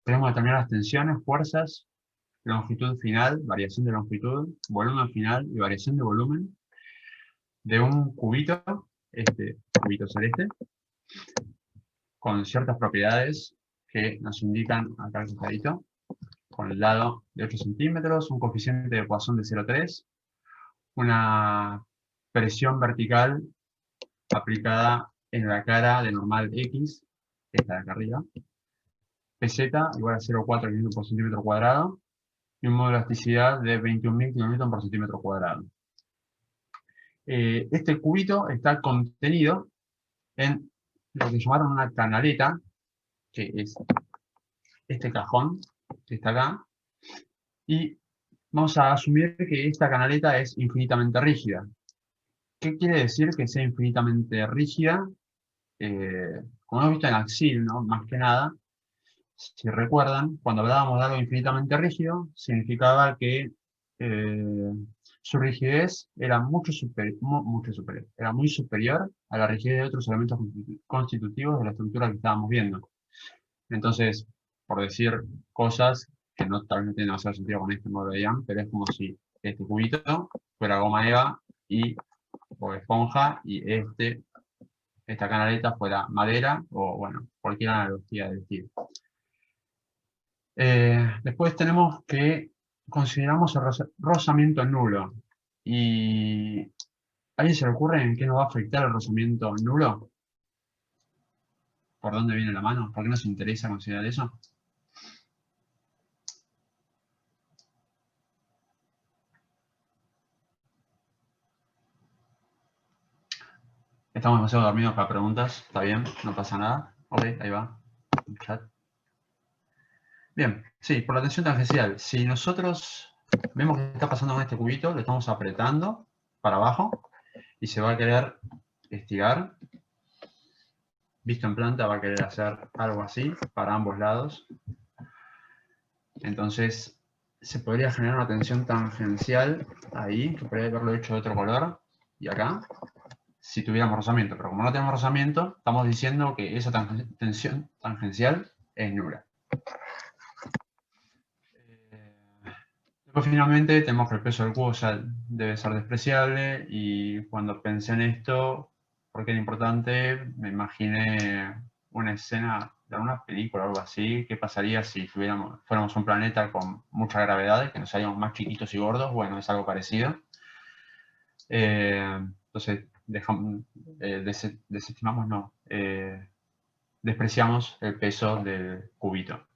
Tenemos determinadas tensiones, fuerzas, longitud final, variación de longitud, volumen final y variación de volumen de un cubito, este cubito celeste, con ciertas propiedades que nos indican acá al costadito, con el lado de 8 centímetros, un coeficiente de Poisson de 0,3, una presión vertical aplicada en la cara de normal X, esta de acá arriba, PZ igual a 0,4 kg por centímetro cuadrado, y un modo de elasticidad de 21.000 kN por centímetro cuadrado. Este cubito está contenido en lo que llamaron una canaleta, que es este cajón que está acá, y vamos a asumir que esta canaleta es infinitamente rígida. ¿Qué quiere decir que sea infinitamente rígida? Como hemos visto en Axil, ¿no? Más que nada, si recuerdan, cuando hablábamos de algo infinitamente rígido, significaba que su rigidez era mucho superior, era muy superior a la rigidez de otros elementos constitutivos de la estructura que estábamos viendo. Entonces, por decir cosas que tal vez no tienen demasiado sentido con este modelo de Young, pero es como si este cubito fuera goma eva o esponja y esta canaleta fuera madera o, bueno, cualquier analogía del estilo. Después tenemos que consideramos el rozamiento nulo. ¿Y a alguien se le ocurre en qué nos va a afectar el rozamiento nulo? ¿Por dónde viene la mano? ¿Por qué nos interesa considerar eso? Estamos demasiado dormidos para preguntas. ¿Está bien? No pasa nada. Ok, ahí va. El chat. Bien, sí, por la tensión tangencial. Si nosotros vemos que está pasando con este cubito, le estamos apretando para abajo y se va a querer estirar. Visto en planta va a querer hacer algo así para ambos lados. Entonces se podría generar una tensión tangencial ahí, que podría haberlo hecho de otro color, y acá, si tuviéramos rozamiento. Pero como no tenemos rozamiento, estamos diciendo que esa tensión tangencial es nula. Después finalmente tenemos que el peso del cubo ya debe ser despreciable, y cuando pensé en esto, porque era importante, me imaginé una escena de una película o algo así. ¿Qué pasaría si fuéramos un planeta con mucha gravedad, que nos haríamos más chiquitos y gordos? Bueno, es algo parecido. Entonces, desestimamos, no, despreciamos el peso del cubito.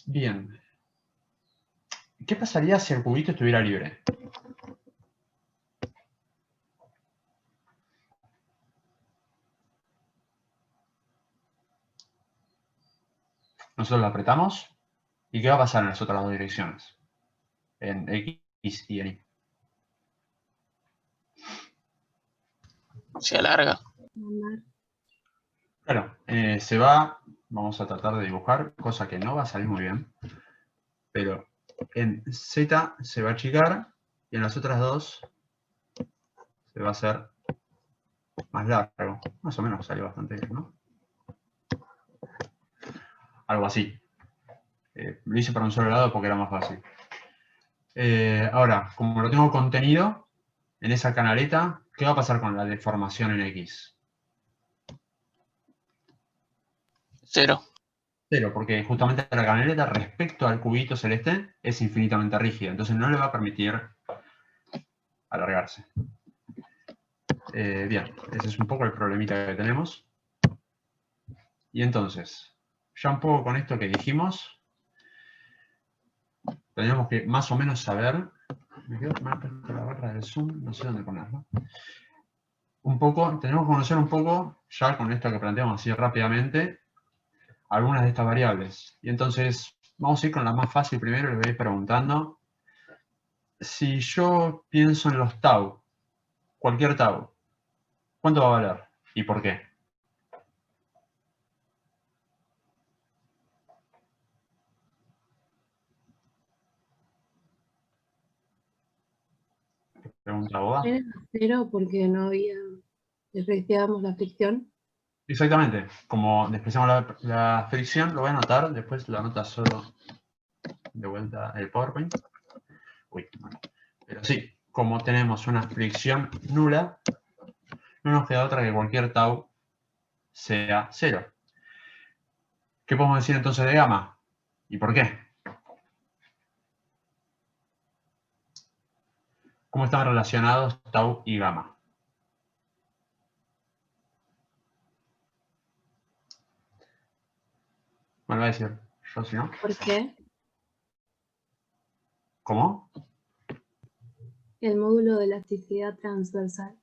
Bien. ¿Qué pasaría si el cubito estuviera libre? Nosotros lo apretamos, ¿y qué va a pasar en las otras dos direcciones? En X y en Y. Se alarga. Claro, se va, vamos a tratar de dibujar, cosa que no va a salir muy bien, pero en Z se va a achicar y en las otras dos se va a hacer más largo. Más o menos salió bastante bien, ¿no? Algo así. Lo hice para un solo lado porque era más fácil. Ahora, como lo tengo contenido en esa canaleta, ¿qué va a pasar con la deformación en X? Cero. Cero, porque justamente la canaleta respecto al cubito celeste es infinitamente rígida, entonces no le va a permitir alargarse. Bien, ese es un poco el problemita que tenemos. Y entonces, ya un poco con esto que dijimos, tenemos que más o menos saber, me quedo más la barra del zoom, no sé dónde ponerlo. Un poco, tenemos que conocer un poco, ya con esto que planteamos así rápidamente, algunas de estas variables. Y entonces, vamos a ir con la más fácil primero, les voy a ir preguntando. Si yo pienso en los tau, cualquier tau, ¿cuánto va a valer? ¿Y por qué? Pregunta boba. Era cero porque no había, despreciábamos la fricción. Exactamente. Como despreciamos la fricción, lo voy a anotar, después lo anota solo de vuelta el PowerPoint. Uy, bueno. Pero sí, como tenemos una fricción nula, no nos queda otra que cualquier tau sea 0. ¿Qué podemos decir entonces de gamma? ¿Y por qué? ¿Cómo están relacionados tau y gamma? Me lo voy a decir yo, si no. ¿Por qué? ¿Cómo? El módulo de elasticidad transversal.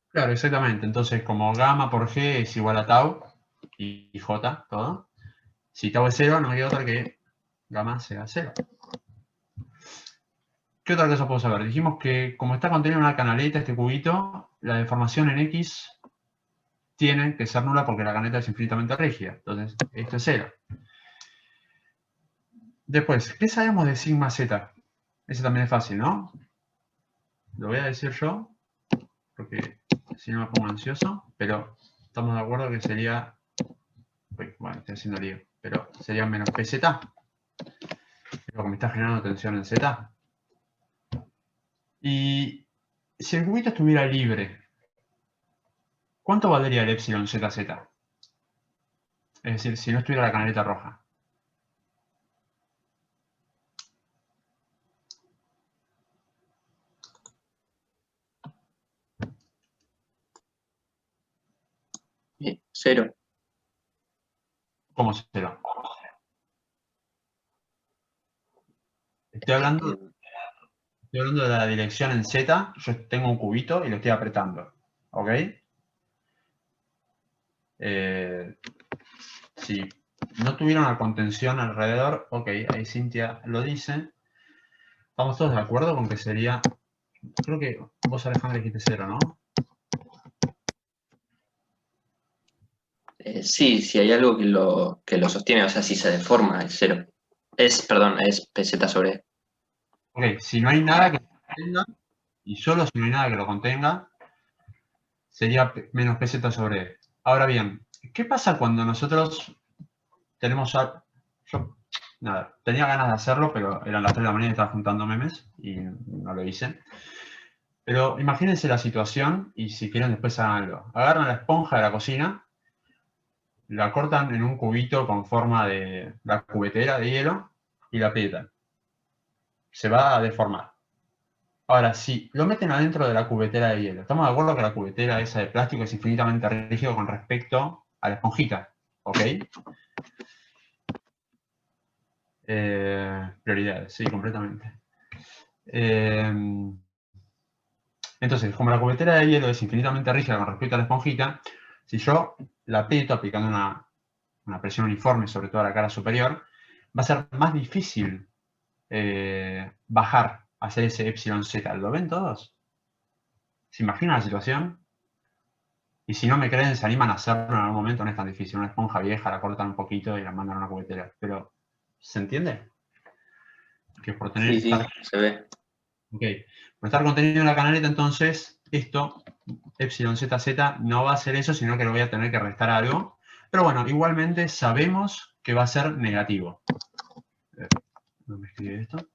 Claro, exactamente. Entonces, como gamma por g es igual a tau y j, todo. Si tau es 0, no hay otra que gamma sea 0. ¿Qué otra cosa puedo saber? Dijimos que como está contenido en una canaleta este cubito, la deformación en X tiene que ser nula porque la canaleta es infinitamente rígida. Entonces, esto es 0. Después, ¿qué sabemos de sigma z? Ese también es fácil, ¿no? Lo voy a decir yo, porque si no me pongo ansioso, pero estamos de acuerdo que sería... Uy, bueno, estoy haciendo lío, pero sería menos pz. Es lo que me está generando tensión en z. Y si el cubito estuviera libre, ¿cuánto valdría el epsilon zz? Es decir, si no estuviera la canaleta roja. Cero. ¿Cómo 0? Estoy hablando de la dirección en z. Yo tengo un cubito y lo estoy apretando. ¿Ok? Si no tuviera una contención alrededor, ok, ahí Cintia lo dice. Estamos todos de acuerdo con que sería... Creo que vos, Alejandra, dijiste 0, ¿no? Sí, si hay algo que lo sostiene, o sea, si se deforma, es cero. Perdón, es PZ sobre E. Ok, si no hay nada que lo contenga, y solo si no hay nada que lo contenga, sería menos pz sobre E. Ahora bien, ¿qué pasa cuando nosotros tenemos... Yo, nada, tenía ganas de hacerlo, pero eran las 3 de la mañana y estaba juntando memes y no lo hice. Pero imagínense la situación y si quieren después háganlo. Agarran la esponja de la cocina, la cortan en un cubito con forma de la cubetera de hielo y la aprietan. Se va a deformar. Ahora, si lo meten adentro de la cubetera de hielo, estamos de acuerdo que la cubetera esa de plástico es infinitamente rígido con respecto a la esponjita, ¿ok? Prioridades, sí, completamente. Entonces, como la cubetera de hielo es infinitamente rígida con respecto a la esponjita, si yo la aprieto aplicando una presión uniforme sobre toda la cara superior, va a ser más difícil bajar, hacer ese epsilon z. ¿Lo ven todos? ¿Se imaginan la situación? Y si no me creen, se animan a hacerlo en algún momento, no es tan difícil. Una esponja vieja la cortan un poquito y la mandan a una cubetera. Pero, ¿se entiende? Que por tener Sí, se ve. Ok, por estar contenido en la canaleta, entonces, esto, epsilon zz, no va a ser eso, sino que lo voy a tener que restar algo. Pero bueno, igualmente sabemos que va a ser negativo. No me escribe esto.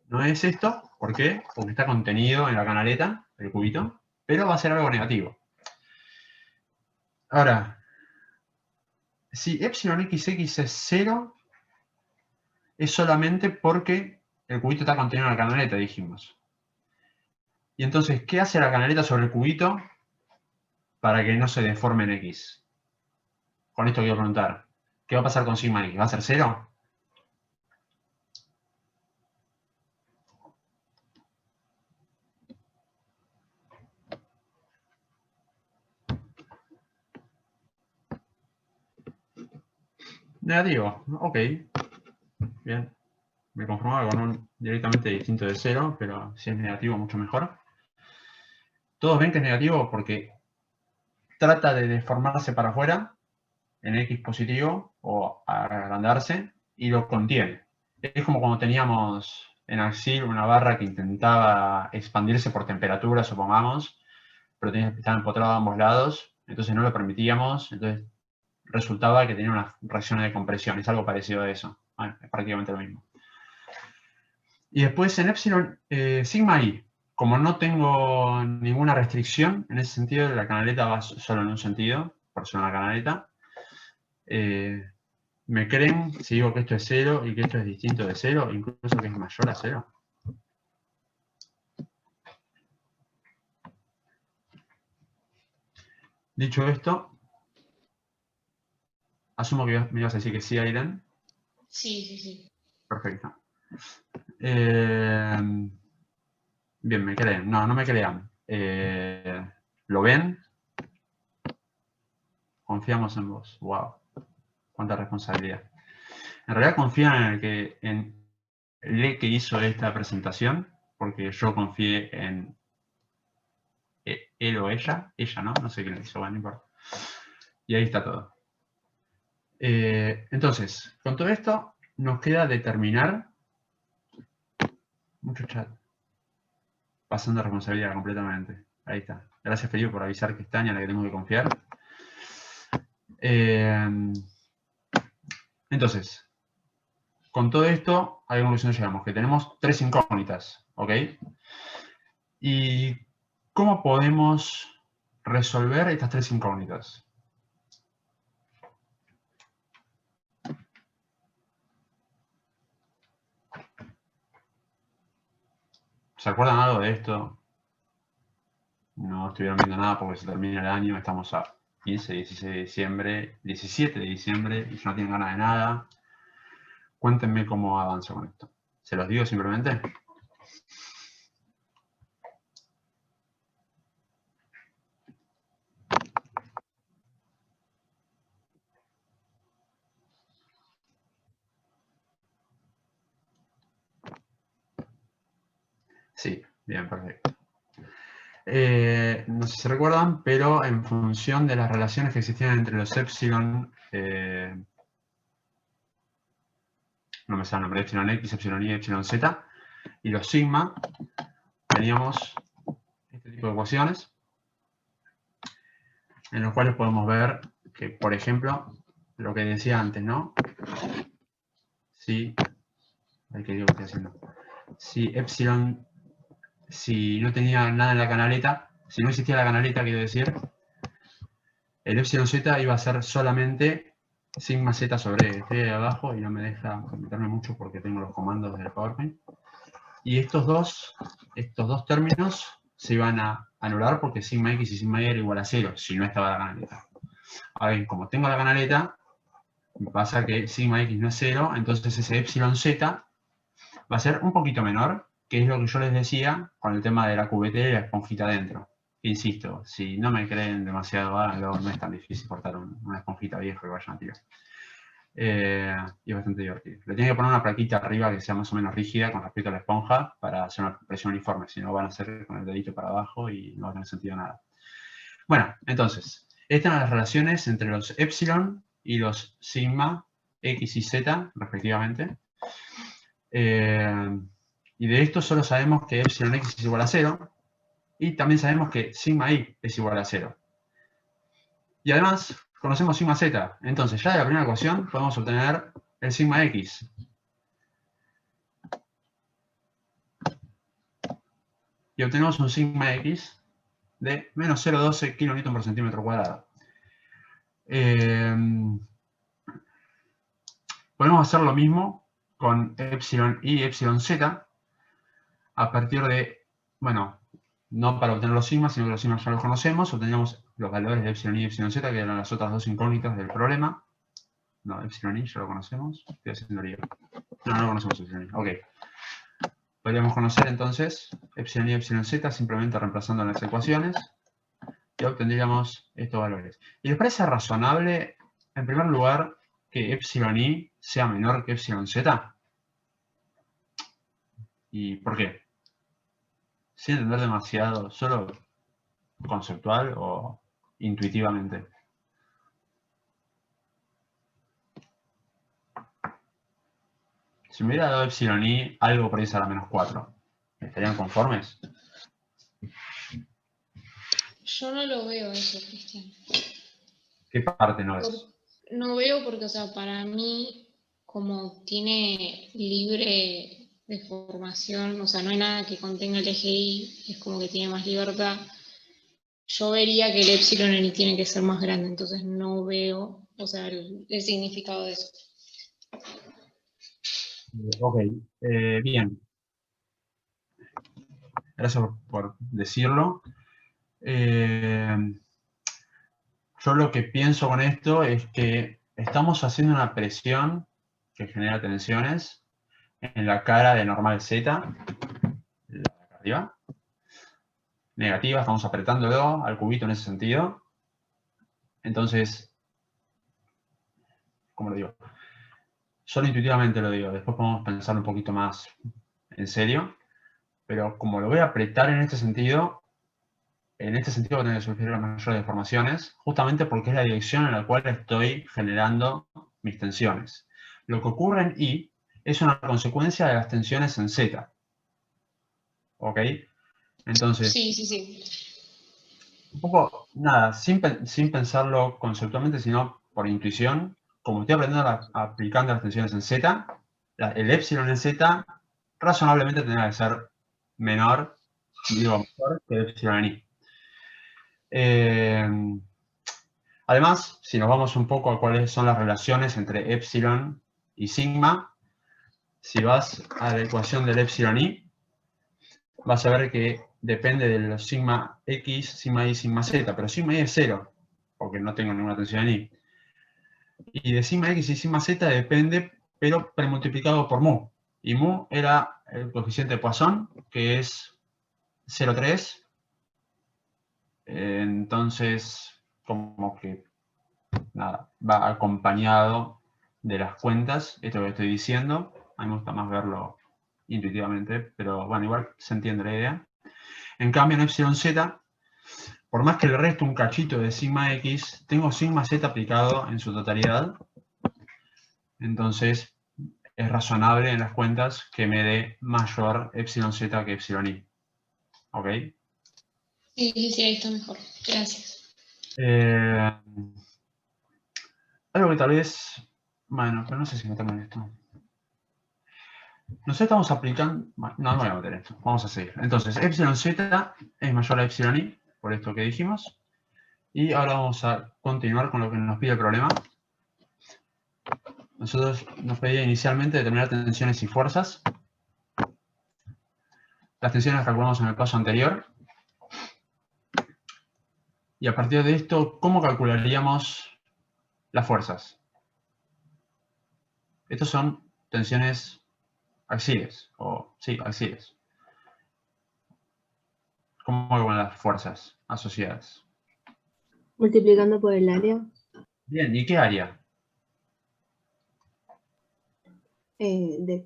No es esto, ¿por qué? Porque está contenido en la canaleta, el cubito, pero va a ser algo negativo. Ahora, si epsilon xx es 0, es solamente porque el cubito está contenido en la canaleta, dijimos. Y entonces, ¿qué hace la canaleta sobre el cubito para que no se deforme en X? Con esto quiero preguntar, ¿qué va a pasar con sigma X? ¿Va a ser 0? Negativo, ok. Bien. Me conformaba con un directamente distinto de 0, pero si es negativo, mucho mejor. Todos ven que es negativo porque trata de deformarse para afuera en X positivo o agrandarse y lo contiene. Es como cuando teníamos en Axil una barra que intentaba expandirse por temperatura, supongamos, pero tenía que estar empotrado a ambos lados entonces no lo permitíamos, entonces resultaba que tenía unas reacciones de compresión, es algo parecido a eso, bueno, es prácticamente lo mismo. Y después en epsilon, sigma i, como no tengo ninguna restricción, en ese sentido la canaleta va solo en un sentido, por ser una canaleta, ¿me creen si digo que esto es 0 y que esto es distinto de 0, incluso que es mayor a 0? Dicho esto, asumo que me ibas a decir que sí, Aidan. Sí, sí, sí. Perfecto. Bien, me creen. No, no me crean. ¿Lo ven? Confiamos en vos. Wow. Cuánta responsabilidad. En realidad confían en el que hizo esta presentación, porque yo confié en él o ella. Ella, ¿no? No sé quién lo hizo, bueno, no importa. Y ahí está todo. Entonces, con todo esto, nos queda determinar. Mucho chat. Pasando responsabilidad completamente. Ahí está. Gracias, Felipe, por avisar que es Tania la que tengo que confiar. Entonces, con todo esto, a la conclusión llegamos, que tenemos 3 incógnitas, ¿ok? ¿Y cómo podemos resolver estas 3 incógnitas? ¿Se acuerdan algo de esto? No estuvieron viendo nada porque se termina el año, estamos a 15, 16 de diciembre, 17 de diciembre, y yo no tienen ganas de nada. Cuéntenme cómo avanzo con esto. ¿Se los digo simplemente? Sí, bien, perfecto. No sé si se recuerdan, pero en función de las relaciones que existían entre los epsilon, no me sale el nombre, epsilon x, epsilon y, epsilon z, y los sigma, teníamos este tipo de ecuaciones, en los cuales podemos ver que, por ejemplo, lo que decía antes, ¿no? Si, ¿qué digo que estoy haciendo? Si epsilon, si no tenía nada en la canaleta, si no existía la canaleta, quiero decir, el epsilon z iba a ser solamente sigma z sobre E. Estoy ahí abajo y no me deja meterme mucho porque tengo los comandos del PowerPoint. Y estos dos términos se iban a anular porque sigma x y sigma y era igual a 0 si no estaba la canaleta. Ahora bien, como tengo la canaleta, pasa que sigma x no es 0, entonces ese epsilon z va a ser un poquito menor, que es lo que yo les decía con el tema de la cubeta y la esponjita adentro. Insisto, si no me creen demasiado, háganlo, no es tan difícil cortar una esponjita vieja que vayan a tirar. Y es bastante divertido. Le tengo que poner una plaquita arriba que sea más o menos rígida con respecto a la esponja para hacer una presión uniforme, si no van a hacer con el dedito para abajo y no va a tener sentido nada. Bueno, entonces, estas son las relaciones entre los epsilon y los sigma, x y z, respectivamente. Y de esto solo sabemos que epsilon x es igual a 0, y también sabemos que sigma y es igual a 0. Y además, conocemos sigma z. Entonces, ya de la primera ecuación podemos obtener el sigma x. Y obtenemos un sigma x de menos 0,12 kN por centímetro cuadrado. Podemos hacer lo mismo con epsilon y epsilon z a partir de, bueno, no para obtener los sigmas, sino que los sigmas ya los conocemos, obtenemos los valores de epsilon y epsilon z, que eran las otras dos incógnitas del problema. No, epsilon y ya lo conocemos. Estoy haciendo lío. No, no lo conocemos epsilon y. Ok. Podríamos conocer entonces epsilon y epsilon z simplemente reemplazando las ecuaciones y obtendríamos estos valores. ¿Y les parece razonable, en primer lugar, que epsilon y sea menor que epsilon z? ¿Y por qué? Sin entender demasiado, solo conceptual o intuitivamente. Si me hubiera dado epsilon y algo por ahí a la menos 4, ¿estarían conformes? Yo no lo veo eso, Cristian. ¿Qué parte no es? No veo porque, o sea, para mí, como tiene libre deformación, o sea, no hay nada que contenga el eje Y, es como que tiene más libertad. Yo vería que el epsilon en I tiene que ser más grande, entonces no veo, o sea, el significado de eso. Ok, bien. Gracias por decirlo. Yo lo que pienso con esto es que estamos haciendo una presión que genera tensiones en la cara de normal Z, la de acá arriba, negativa, estamos apretándolo al cubito en ese sentido. Entonces, ¿cómo lo digo? Solo intuitivamente lo digo, después podemos pensar un poquito más en serio, pero como lo voy a apretar en este sentido voy a tener que sufrir las mayores deformaciones, justamente porque es la dirección en la cual estoy generando mis tensiones. Lo que ocurre en I es una consecuencia de las tensiones en Z. ¿Ok? Entonces, Sí. un poco, nada, sin pensarlo conceptualmente, sino por intuición, como estoy aprendiendo aplicando las tensiones en Z, el epsilon en Z razonablemente tendría que ser menor, digo, mejor que el epsilon en I. Además, si nos vamos un poco a cuáles son las relaciones entre epsilon y sigma, si vas a la ecuación del epsilon I, vas a ver que depende de los sigma x, sigma y, sigma z, pero sigma y es 0, porque no tengo ninguna tensión en I. Y de sigma x y sigma z depende, pero premultiplicado por mu. Y mu era el coeficiente de Poisson, que es 0,3. Entonces, como que nada, va acompañado de las cuentas, esto que estoy diciendo. A mí me gusta más verlo intuitivamente, pero bueno, igual se entiende la idea. En cambio, en epsilon z, por más que le resto un cachito de sigma x, tengo sigma z aplicado en su totalidad. Entonces, es razonable en las cuentas que me dé mayor epsilon z que epsilon i. ¿Ok? Sí, ahí está mejor. Gracias. Algo que tal vez... Bueno, pero no sé si meterme en esto. Nosotros estamos aplicando... Bueno, no me voy a meter en esto. Vamos a seguir. Entonces, epsilon z es mayor a epsilon i, por esto que dijimos. Y ahora vamos a continuar con lo que nos pide el problema. Nosotros nos pedía inicialmente determinar tensiones y fuerzas. Las tensiones las calculamos en el paso anterior. Y a partir de esto, ¿cómo calcularíamos las fuerzas? Estos son tensiones axiales, sí, axiales. ¿Cómo hago con las fuerzas asociadas? Multiplicando por el área Bien, ¿y qué área? de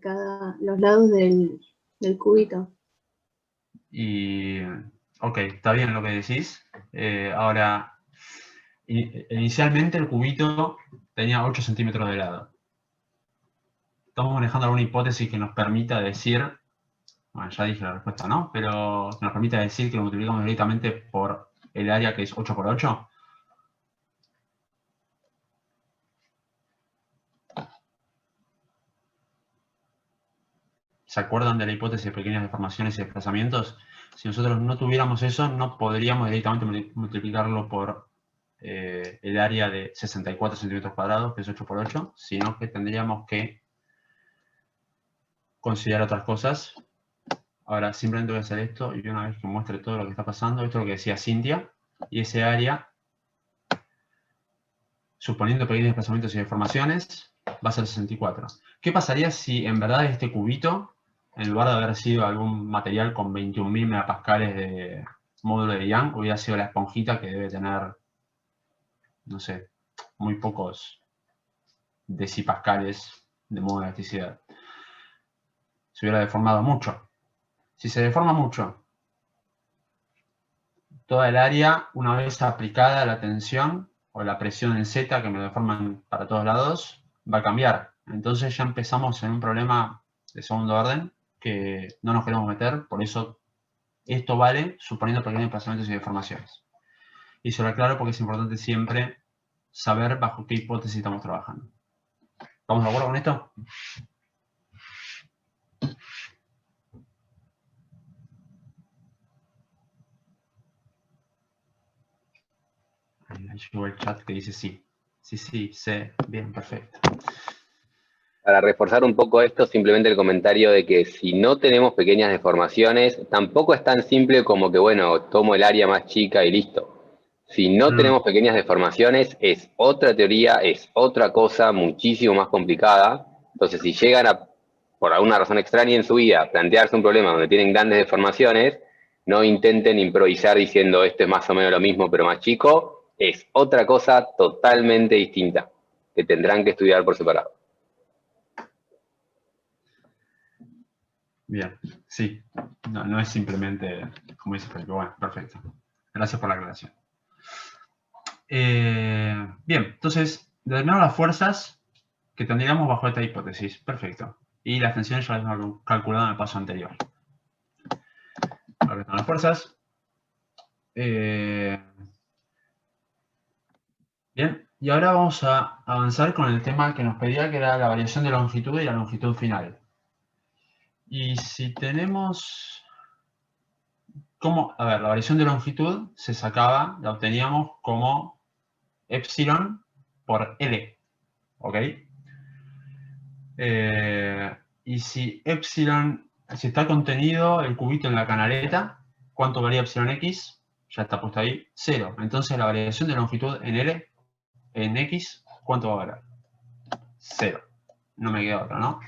los lados del cubito. Y, ok, está bien lo que decís. Ahora, inicialmente el cubito tenía 8 centímetros de lado. Estamos manejando alguna hipótesis que nos permita decir, bueno, ya dije la respuesta, ¿no? Pero que nos permita decir que lo multiplicamos directamente por el área que es 8 por 8. ¿Se acuerdan de la hipótesis de pequeñas deformaciones y desplazamientos? Si nosotros no tuviéramos eso, no podríamos directamente multiplicarlo por el área de 64 centímetros cuadrados, que es 8 por 8, sino que tendríamos que considerar otras cosas. Ahora, simplemente voy a hacer esto y una vez que muestre todo lo que está pasando, esto es lo que decía Cintia, y ese área, suponiendo pequeños desplazamientos y deformaciones, va a ser 64. ¿Qué pasaría si en verdad este cubito, en lugar de haber sido algún material con 21.000 megapascales de módulo de Young, hubiera sido la esponjita que debe tener, no sé, muy pocos decipascales de módulo de elasticidad? Se hubiera deformado mucho. Si se deforma mucho, toda el área, una vez aplicada la tensión o la presión en Z, que me lo deforman para todos lados, va a cambiar. Entonces ya empezamos en un problema de segundo orden que no nos queremos meter, por eso esto vale suponiendo pequeños desplazamientos y deformaciones. Y se lo aclaro porque es importante siempre saber bajo qué hipótesis estamos trabajando. ¿Estamos de acuerdo con esto? Ahí llegó el chat que dice sí. Sí, sí, sé. Bien, perfecto. Para reforzar un poco esto, simplemente el comentario de que si no tenemos pequeñas deformaciones, tampoco es tan simple como que, bueno, tomo el área más chica y listo. Si no tenemos pequeñas deformaciones, es otra teoría, es otra cosa muchísimo más complicada. Entonces, si llegan a, por alguna razón extraña en su vida, plantearse un problema donde tienen grandes deformaciones, no intenten improvisar diciendo esto es más o menos lo mismo pero más chico, es otra cosa totalmente distinta, que tendrán que estudiar por separado. Bien, sí. No es simplemente, como dice Felipe. Bueno, perfecto. Gracias por la aclaración. Bien, entonces, determinamos las fuerzas que tendríamos bajo esta hipótesis. Perfecto. Y las tensiones ya las hemos calculado en el paso anterior. Ahora están las fuerzas. Bien, y ahora vamos a avanzar con el tema que nos pedía, que era la variación de longitud y la longitud final. Y si tenemos... A ver, la variación de longitud se sacaba, la obteníamos como epsilon por L, ¿ok? Y si epsilon, si está contenido el cubito en la canaleta, ¿cuánto varía epsilon x? Ya está puesto ahí, 0. Entonces la variación de longitud en L, en x, ¿cuánto va a valer? 0. No me queda otra, ¿no?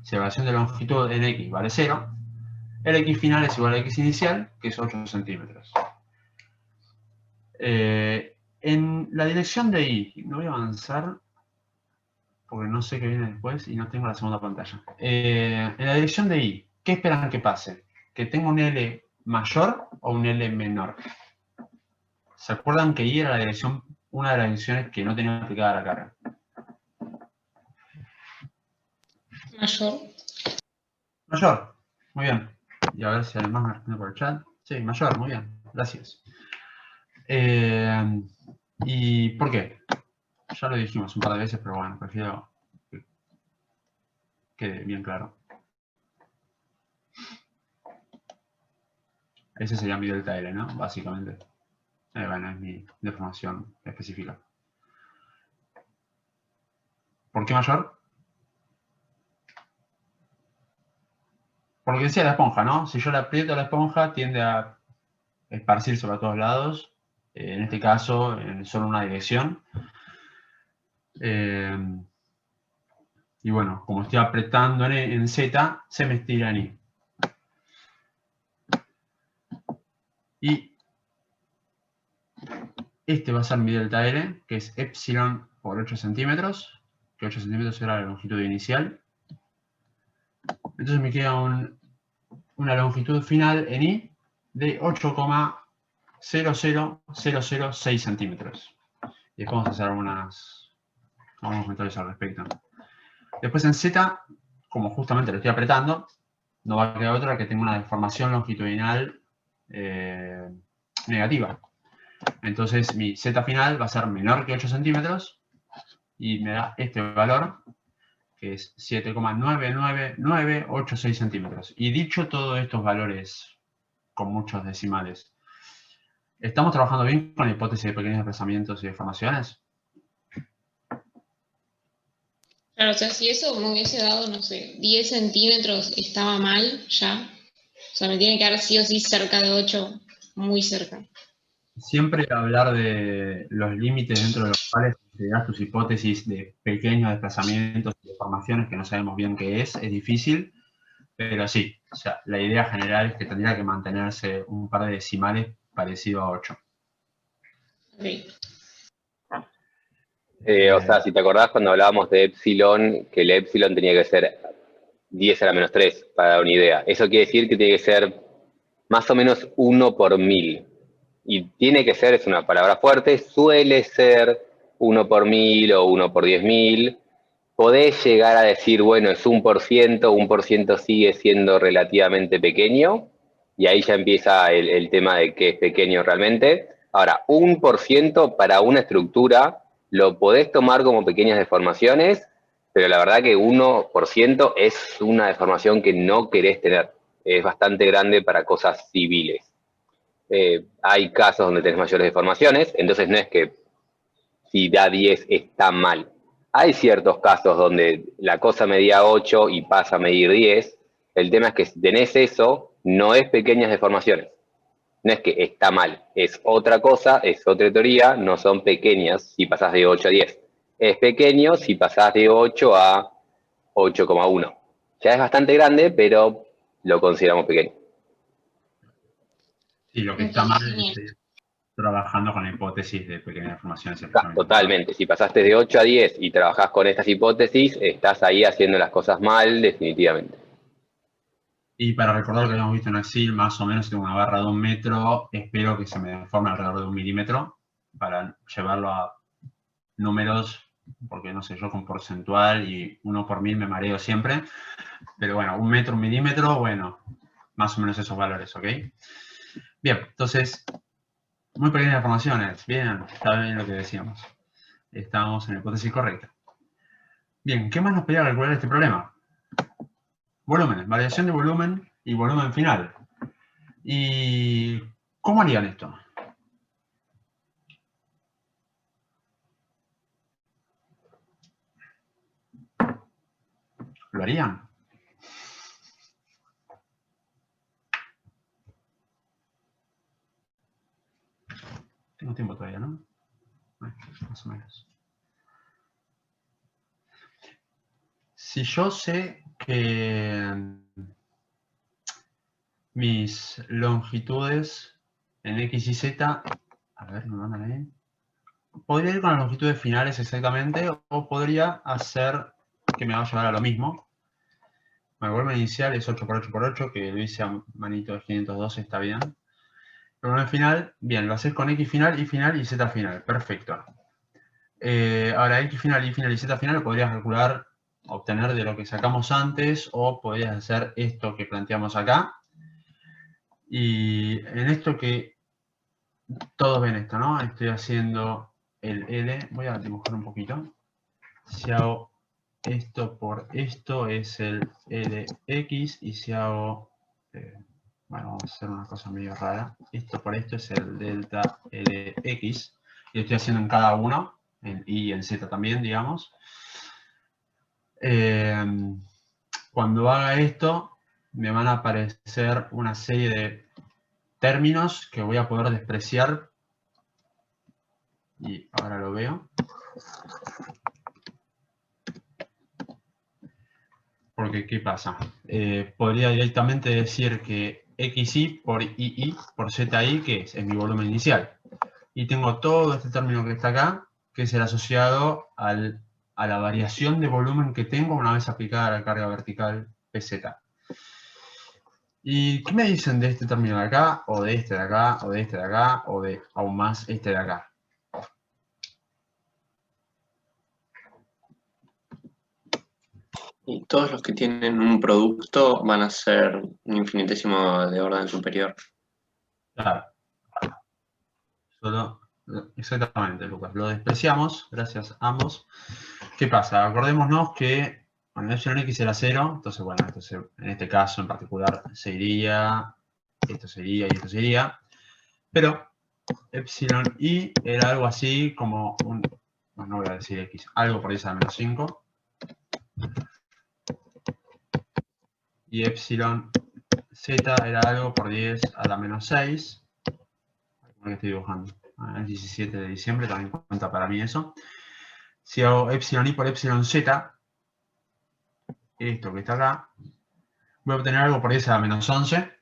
Si la variación de longitud en x vale 0, el x final es igual a x inicial, que es 8 centímetros. En la dirección de y, no voy a avanzar porque no sé qué viene después y no tengo la segunda pantalla. En la dirección de y, ¿qué esperan que pase? ¿Que tenga un L mayor o un L menor? ¿Se acuerdan que y era la dirección, una de las direcciones que no tenía aplicada la carga? Mayor. Mayor, muy bien. Y a ver si además me responde por el chat. Sí, mayor, muy bien, gracias. ¿Y por qué? Ya lo dijimos un par de veces, pero bueno, prefiero que quede bien claro. Ese sería mi delta L, ¿no? Básicamente. Bueno, es mi deformación específica. ¿Por qué mayor? Por lo que decía la esponja, ¿no? Si yo la aprieto la esponja, tiende a esparcirse sobre todos lados. En este caso, en solo una dirección. Y bueno, como estoy apretando en Z, se me estira en Y. Y este va a ser mi delta L, que es epsilon por 8 centímetros, que 8 centímetros era la longitud inicial. Entonces me queda una longitud final en Y de 8,00006 centímetros. Y después vamos a hacer algunos comentarios al respecto. Después en Z, como justamente lo estoy apretando, no va a quedar otra que tenga una deformación longitudinal negativa. Entonces mi Z final va a ser menor que 8 centímetros y me da este valor, que es 7,99986 centímetros. Y dicho todos estos valores con muchos decimales, ¿estamos trabajando bien con la hipótesis de pequeños desplazamientos y deformaciones? Claro, o sea, si eso me hubiese dado, no sé, 10 centímetros, estaba mal ya. O sea, me tiene que dar sí o sí cerca de 8, muy cerca. Siempre hablar de los límites dentro de los cuales llegas tus hipótesis de pequeños desplazamientos y deformaciones que no sabemos bien qué es difícil, pero sí, o sea, la idea general es que tendría que mantenerse un par de decimales parecido a 8. Okay. O sea, si te acordás cuando hablábamos de epsilon, que el epsilon tenía que ser 10 a la menos 3, para dar una idea. Eso quiere decir que tiene que ser más o menos 1 por 1000. Y tiene que ser, es una palabra fuerte, suele ser 1 por 1000 o 1 por 10.000. Podés llegar a decir, bueno, es 1% sigue siendo relativamente pequeño, y ahí ya empieza el tema de qué es pequeño realmente. Ahora, 1% para una estructura lo podés tomar como pequeñas deformaciones, pero la verdad que 1% es una deformación que no querés tener. Es bastante grande para cosas civiles. Hay casos donde tenés mayores deformaciones, entonces no es que si da 10 está mal. Hay ciertos casos donde la cosa medía 8 y pasa a medir 10. El tema es que si tenés eso, no es pequeñas deformaciones. No es que está mal, es otra cosa, es otra teoría, no son pequeñas si pasás de 8 a 10. Es pequeño si pasás de 8 a 8,1. Ya es bastante grande, pero lo consideramos pequeño. Y lo que Ok, está mal es genial. seguir trabajando con la hipótesis de pequeñas deformaciones. Totalmente, si pasaste de 8 a 10 y trabajás con estas hipótesis, estás ahí haciendo las cosas mal, definitivamente. Y para recordar lo que habíamos visto en Excel, más o menos tengo una barra de 1 metro, espero que se me deforme alrededor de 1 milímetro, para llevarlo a números, porque no sé, yo con porcentual y 1 por 1000 me mareo siempre, pero bueno, 1 metro, 1 milímetro, bueno, más o menos esos valores, ¿ok? Bien, entonces, muy pequeñas deformaciones, bien, está bien lo que decíamos. Estábamos en la hipótesis correcta. Bien, ¿qué más nos pedía calcular este problema? Volúmenes, variación de volumen y volumen final. ¿Y cómo harían esto? ¿Lo harían? Tengo tiempo todavía, ¿no? Bueno, más o menos. Si yo sé que mis longitudes en X y Z, a ver, me mandan ahí. Podría ir con las longitudes finales exactamente, o podría hacer que me va a llevar a lo mismo. El volumen inicial es 8 por 8 por 8, que lo hice a manito de 512, está bien. El volumen final, bien, lo haces con X final y Z final, perfecto. Ahora, X final y Z final lo podrías calcular, obtener de lo que sacamos antes, o podrías hacer esto que planteamos acá. Y en esto que todos ven esto, ¿no? Estoy haciendo el L, voy a dibujar un poquito. Si hago esto por esto es el LX, y si hago, bueno, vamos a hacer una cosa medio rara. Esto por esto es el delta LX, y lo estoy haciendo en cada uno, en Y y en Z también, digamos. Cuando haga esto, me van a aparecer una serie de términos que voy a poder despreciar. Y ahora lo veo. Porque, ¿qué pasa? Podría directamente decir que XY por II por ZI, que es mi volumen inicial. Y tengo todo este término que está acá, que es el asociado a la variación de volumen que tengo una vez aplicada la carga vertical PZ. ¿Y qué me dicen de este término de acá, o de este de acá, o de este de acá, o de aún más este de acá? Y todos los que tienen un producto van a ser un infinitésimo de orden superior. Claro. Exactamente, Lucas. Lo despreciamos, gracias a ambos. ¿Qué pasa? Acordémonos que, bueno, epsilon x era 0, entonces, bueno, entonces, en este caso en particular se iría, esto sería y esto sería. Pero epsilon i era algo así como un, bueno, no voy a decir x, algo por 10 a la menos 5. Y epsilon z era algo por 10 a la menos 6. ¿Cómo que estoy dibujando? El 17 de diciembre, también cuenta para mí eso. Si hago epsilon i por epsilon z, esto que está acá, voy a obtener algo por 10 a la menos 11,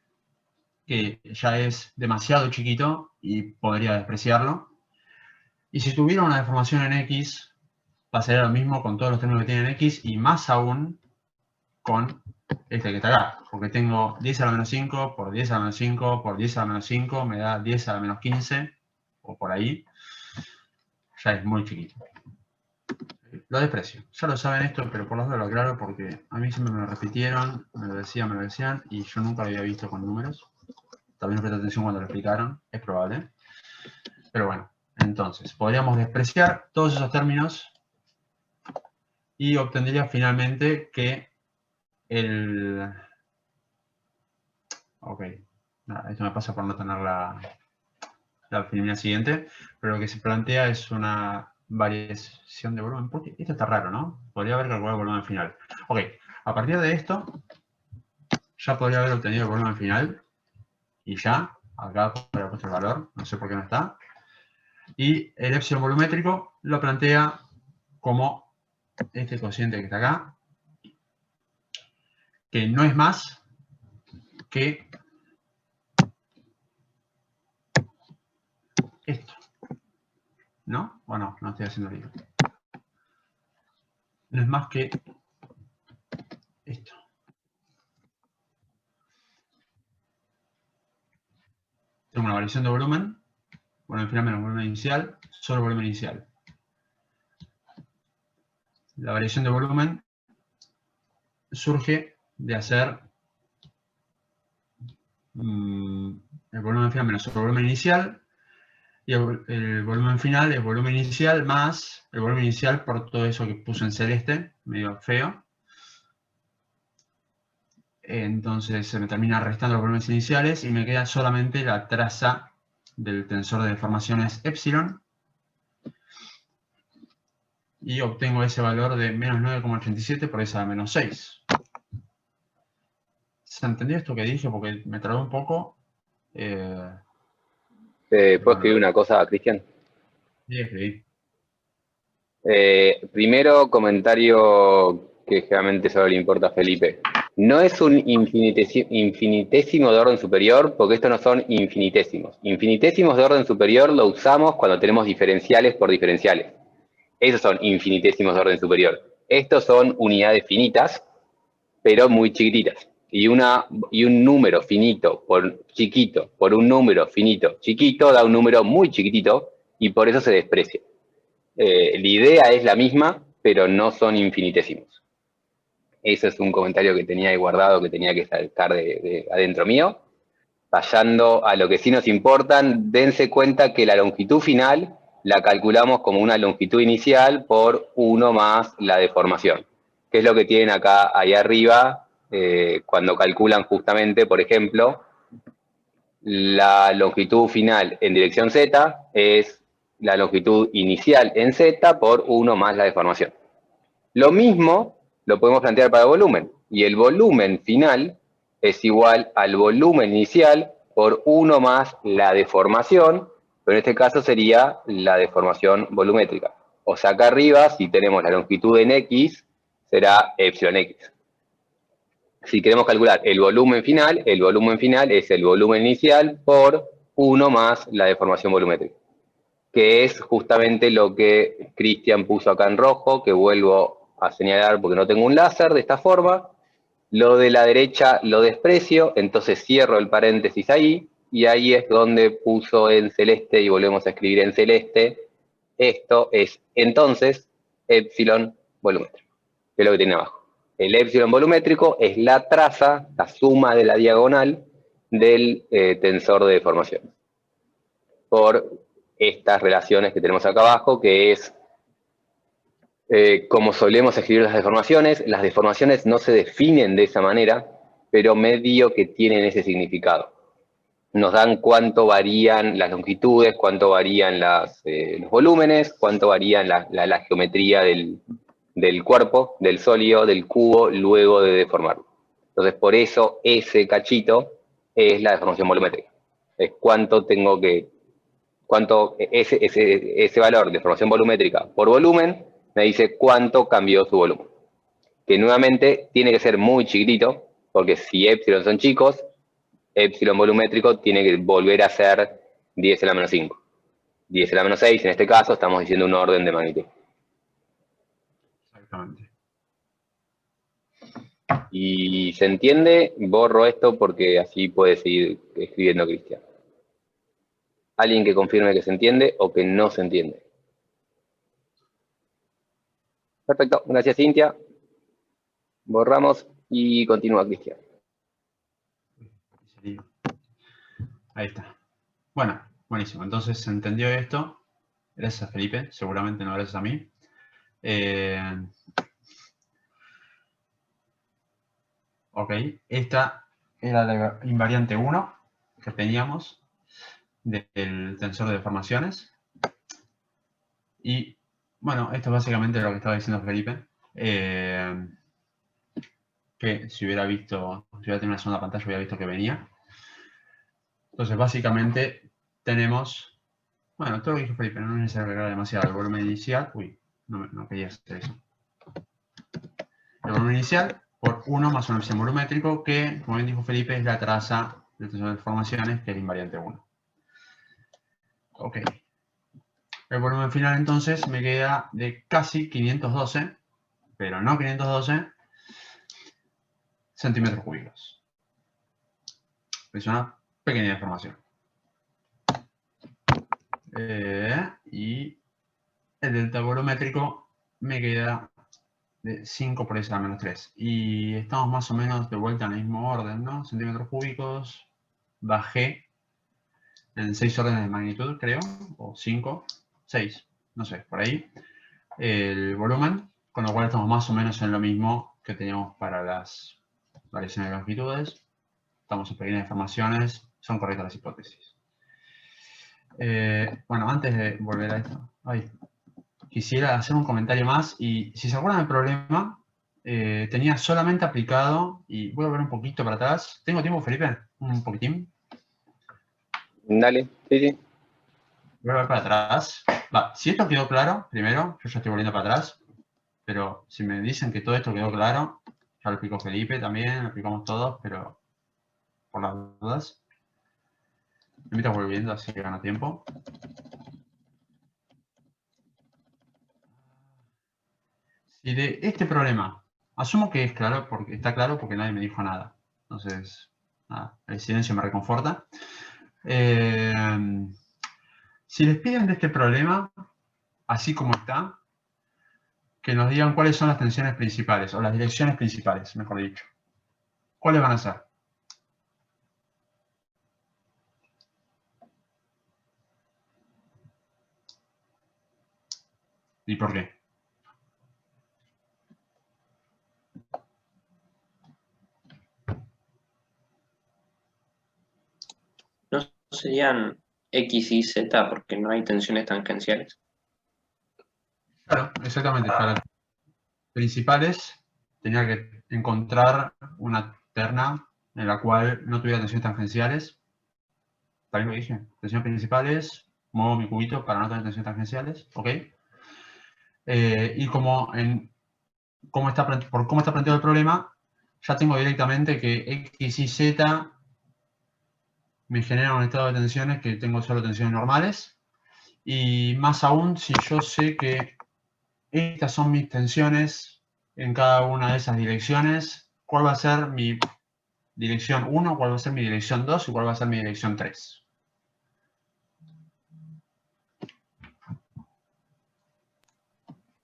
que ya es demasiado chiquito y podría despreciarlo. Y si tuviera una deformación en X, pasaría lo mismo con todos los términos que tienen X, y más aún con este que está acá. Porque tengo 10 a la menos 5 por 10 a la menos 5 por 10 a la menos 5, me da 10 a la menos 15, o por ahí. Ya es muy chiquito. Lo desprecio. Ya lo saben esto, pero por lo menos lo aclaro porque a mí siempre me lo repitieron, me lo decían, y yo nunca lo había visto con números. También no presté atención cuando lo explicaron, es probable. Pero bueno, entonces, podríamos despreciar todos esos términos y obtendría finalmente que el... Ok, nada, esto me pasa por no tener la fila siguiente, pero lo que se plantea es una variación de volumen. Porque esto está raro, ¿no? Podría haber calculado el volumen final. Ok, a partir de esto, ya podría haber obtenido el volumen final. Y ya, acá podría haber puesto el valor, no sé por qué no está. Y el epsilon volumétrico lo plantea como este cociente que está acá, que no es más que esto. ¿No? ¿O no? No estoy haciendo bien. No es más que esto. Tengo una variación de volumen final menos volumen inicial, solo volumen inicial. La variación de volumen surge de hacer el volumen final menos el volumen inicial, y el volumen final es volumen inicial más el volumen inicial por todo eso que puse en celeste, medio feo. Entonces se me termina restando los volúmenes iniciales y me queda solamente la traza del tensor de deformaciones epsilon. Y obtengo ese valor de menos 9,87 por esa menos 6. ¿Se entendió esto que dije? Porque me trabó un poco. ¿Puedo Bueno, escribir una cosa, Cristian? sí, escribí. Primero, comentario que generalmente solo le importa a Felipe. No es un infinitésimo de orden superior, porque estos no son infinitésimos. Infinitésimos de orden superior lo usamos cuando tenemos diferenciales por diferenciales. Esos son infinitésimos de orden superior. Estos son unidades finitas, pero muy chiquititas. Y un número finito chiquito por un número finito chiquito da un número muy chiquitito y por eso se desprecia. La idea es la misma, pero no son infinitésimos. Ese es un comentario que tenía ahí guardado, que tenía que sacar de adentro mío. Pasando a lo que sí nos importan, dense cuenta que la longitud final la calculamos como una longitud inicial por 1 más la deformación, que es lo que tienen acá ahí arriba, cuando calculan justamente, por ejemplo, la longitud final en dirección Z es la longitud inicial en Z por 1 más la deformación. Lo mismo lo podemos plantear para el volumen, y el volumen final es igual al volumen inicial por 1 más la deformación, pero en este caso sería la deformación volumétrica. O sea, acá arriba, si tenemos la longitud en X, será epsilon X. Si queremos calcular el volumen final es el volumen inicial por 1 más la deformación volumétrica, que es justamente lo que Cristian puso acá en rojo, que vuelvo a señalar porque no tengo un láser de esta forma. Lo de la derecha lo desprecio, entonces cierro el paréntesis ahí, y ahí es donde puso en celeste, y volvemos a escribir en celeste, esto es entonces epsilon volumétrico, que es lo que tiene abajo. El epsilon volumétrico es la traza, la suma de la diagonal del tensor de deformación, por estas relaciones que tenemos acá abajo, que es como solemos escribir las deformaciones no se definen de esa manera, pero medio que tienen ese significado. Nos dan cuánto varían las longitudes, cuánto varían los volúmenes, cuánto varían la geometría del cuerpo, del sólido, del cubo, luego de deformarlo. Entonces, por eso ese cachito es la deformación volumétrica. Es ese valor de deformación volumétrica por volumen me dice cuánto cambió su volumen. Que nuevamente tiene que ser muy chiquitito, porque si epsilon son chicos, epsilon volumétrico tiene que volver a ser 10 a la menos 5. 10 a la menos 6, en este caso, estamos diciendo un orden de magnitud. Exactamente. Y se entiende, borro esto porque así puede seguir escribiendo Cristian. Alguien que confirme que se entiende o que no se entiende. Perfecto, gracias Cintia. Borramos y continúa Cristian. Ahí está. Bueno, Buenísimo, entonces se entendió esto. Gracias, Felipe, seguramente no gracias a mí. Ok, esta era la invariante 1 que teníamos del tensor de deformaciones. Y bueno, esto es básicamente lo que estaba diciendo Felipe. Que si hubiera tenido una segunda pantalla, hubiera visto que venía. Entonces, básicamente, tenemos, bueno, todo lo que dijo Felipe, no es necesario agregar demasiado. El volumen inicial, no quería hacer eso. El volumen inicial por 1 más un epsilon volumétrico, que, como bien dijo Felipe, es la traza del tensor de deformaciones, que es la invariante 1. Ok. El volumen final, entonces, me queda de casi 512, pero no 512 centímetros cúbicos. Es una pequeña deformación. Y el delta volumétrico me queda de 5 por 10 a la menos 3. Y estamos más o menos de vuelta en el mismo orden, ¿no? Centímetros cúbicos. Bajé en 6 órdenes de magnitud, creo. O 5, 6, no sé, por ahí. El volumen, con lo cual estamos más o menos en lo mismo que teníamos para las variaciones de longitudes. Estamos en pequeñas deformaciones. Son correctas las hipótesis. Bueno, antes de volver a esto, quisiera hacer un comentario más. Y si se acuerdan del problema, tenía solamente aplicado, y voy a ver un poquito para atrás. ¿Tengo tiempo, Felipe? Un poquitín. Dale, sí. Voy a ver para atrás. Si esto quedó claro, primero, yo ya estoy volviendo para atrás. Pero si me dicen que todo esto quedó claro, ya lo explicó Felipe también, lo explicamos todos, pero por las dudas. Me está volviendo, así que gano tiempo. Y de este problema, asumo que es claro, porque está claro porque nadie me dijo nada. Entonces, nada, el silencio me reconforta. Si les piden de este problema, así como está, que nos digan cuáles son las tensiones principales, o las direcciones principales, mejor dicho. ¿Cuáles van a ser? ¿Y por qué? ¿No serían X y Z porque no hay tensiones tangenciales? Claro, exactamente. Para principales tenía que encontrar una terna en la cual no tuviera tensiones tangenciales. ¿También lo dije? Tensiones principales, muevo mi cubito para no tener tensiones tangenciales, ¿ok? Y por cómo está planteado el problema, ya tengo directamente que X y Z me generan un estado de tensiones que tengo solo tensiones normales. Y más aún si yo sé que estas son mis tensiones en cada una de esas direcciones, ¿cuál va a ser mi dirección 1, cuál va a ser mi dirección 2 y cuál va a ser mi dirección 3?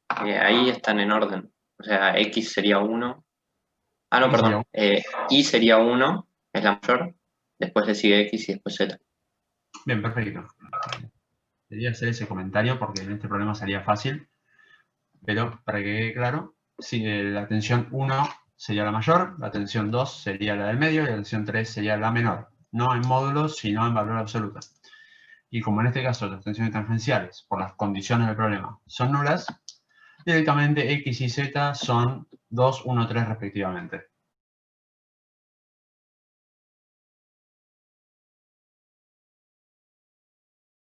Ahí están en orden. O sea, X sería 1. Ah, no, X sería perdón. Y sería 1, es la mayor. Después le sigue X y después Z. Bien, perfecto. Quería hacer ese comentario porque en este problema salía fácil. Pero para que quede claro, si la tensión 1 sería la mayor, la tensión 2 sería la del medio y la tensión 3 sería la menor. No en módulos, sino en valor absoluto. Y como en este caso las tensiones tangenciales, por las condiciones del problema, son nulas, directamente X y Z son 2, 1, 3 respectivamente.